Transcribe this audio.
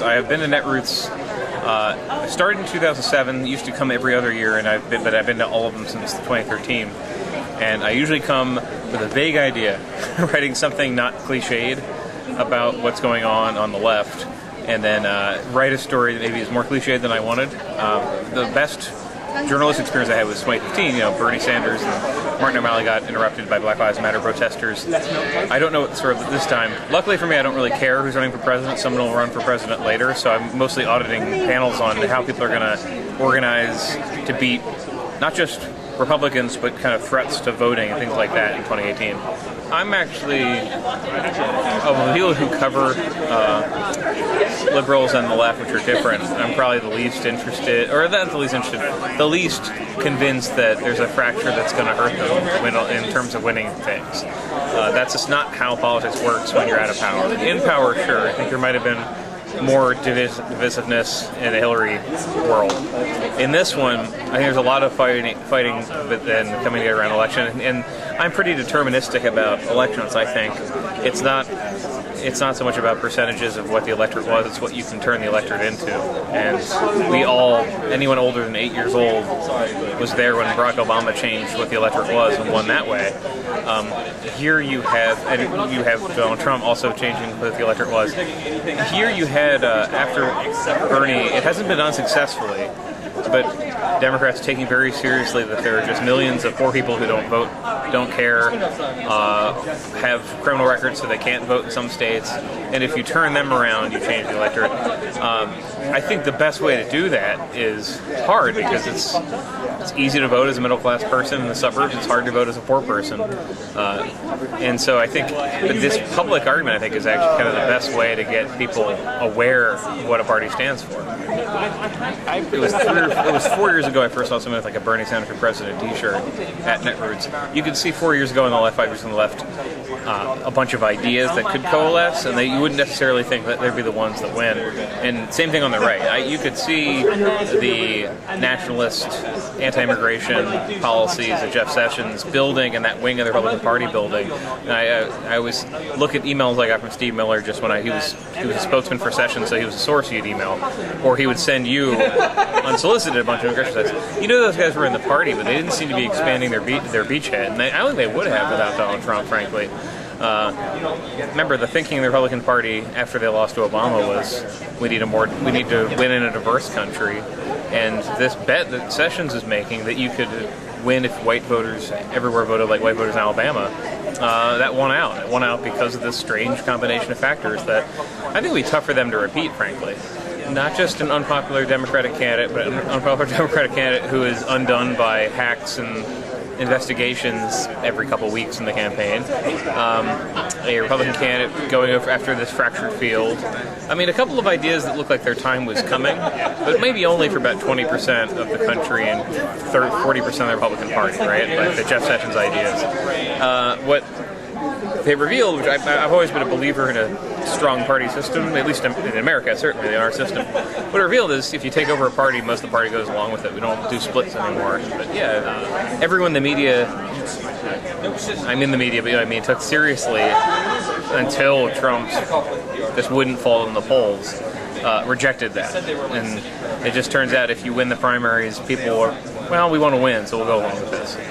I have been to Netroots. I started in 2007. Used to come every other year, and I've been to all of them since 2013. And I usually come with a vague idea, writing something not cliched about what's going on the left, and then write a story that maybe is more cliched than I wanted. The best journalistic experience I had was 2015. Bernie Sanders and Martin O'Malley got interrupted by Black Lives Matter protesters. I don't know what sort of this time. Luckily for me, I don't really care who's running for president. Someone will run for president later, so I'm mostly auditing panels on how people are going to organize to beat not just Republicans, but kind of threats to voting and things like that in 2018. I'm actually of the people who cover liberals and the left, which are different. I'm probably the least interested, or not the least interested, the least convinced that there's a fracture that's going to hurt them in terms of winning things. That's just not how politics works when you're out of power. In power, sure. I think there might have been more divisiveness in the Hillary world. In this one, I think there's a lot of fighting then coming together around election, and I'm pretty deterministic about elections. I think it's not so much about percentages of what the electorate was, it's what you can turn the electorate into. And anyone older than 8 years old was there when Barack Obama changed what the electorate was and won that way. Here you have Donald Trump also changing what the electorate was. Here you had, after Bernie, it hasn't been unsuccessfully, but Democrats taking very seriously that there are just millions of poor people who don't vote, don't care, have criminal records so they can't vote in some states, and if you turn them around, you change the electorate. I think the best way to do that is hard, because it's easy to vote as a middle-class person in the suburbs. It's hard to vote as a poor person. And so I think this public argument, I think, is actually kind of the best way to get people aware of what a party stands for. It was 4 years ago I first saw something with like a Bernie Sanders for President t-shirt at Netroots. You could see 4 years ago on the left, 5 years on the left, a bunch of ideas that could coalesce, and you wouldn't necessarily think that they'd be the ones that win. And same thing on the right. You could see the nationalist, anti-immigration policies that Jeff Sessions building and that wing of the Republican Party building. And I always look at emails I got from Steve Miller just when he was a spokesman for Sessions, so he was a source you'd email, or he would send you unsolicited a bunch of immigration sites. Those guys were in the party, but they didn't seem to be expanding their beachhead, and I don't think they would have without Donald Trump, frankly. Remember, the thinking of the Republican Party after they lost to Obama was we need to win in a diverse country, and this bet that Sessions is making that you could win if white voters everywhere voted like white voters in Alabama, that won out. It won out because of this strange combination of factors that I think would be tough for them to repeat, frankly. Not just an unpopular Democratic candidate, but an unpopular Democratic candidate who is undone by hacks and investigations every couple weeks in the campaign. A Republican candidate going over after this fractured field. I mean, a couple of ideas that look like their time was coming, but maybe only for about 20% of the country and 40% of the Republican Party, right? Like the Jeff Sessions ideas. What they revealed, which I've always been a believer in a strong party system, at least in America, certainly in our system. What it revealed is if you take over a party, most of the party goes along with it. We don't do splits anymore. But yeah, everyone in the media, I'm in the media, but took seriously until Trump just wouldn't fall in the polls, rejected that. And it just turns out if you win the primaries, people are, well, we want to win, so we'll go along with this.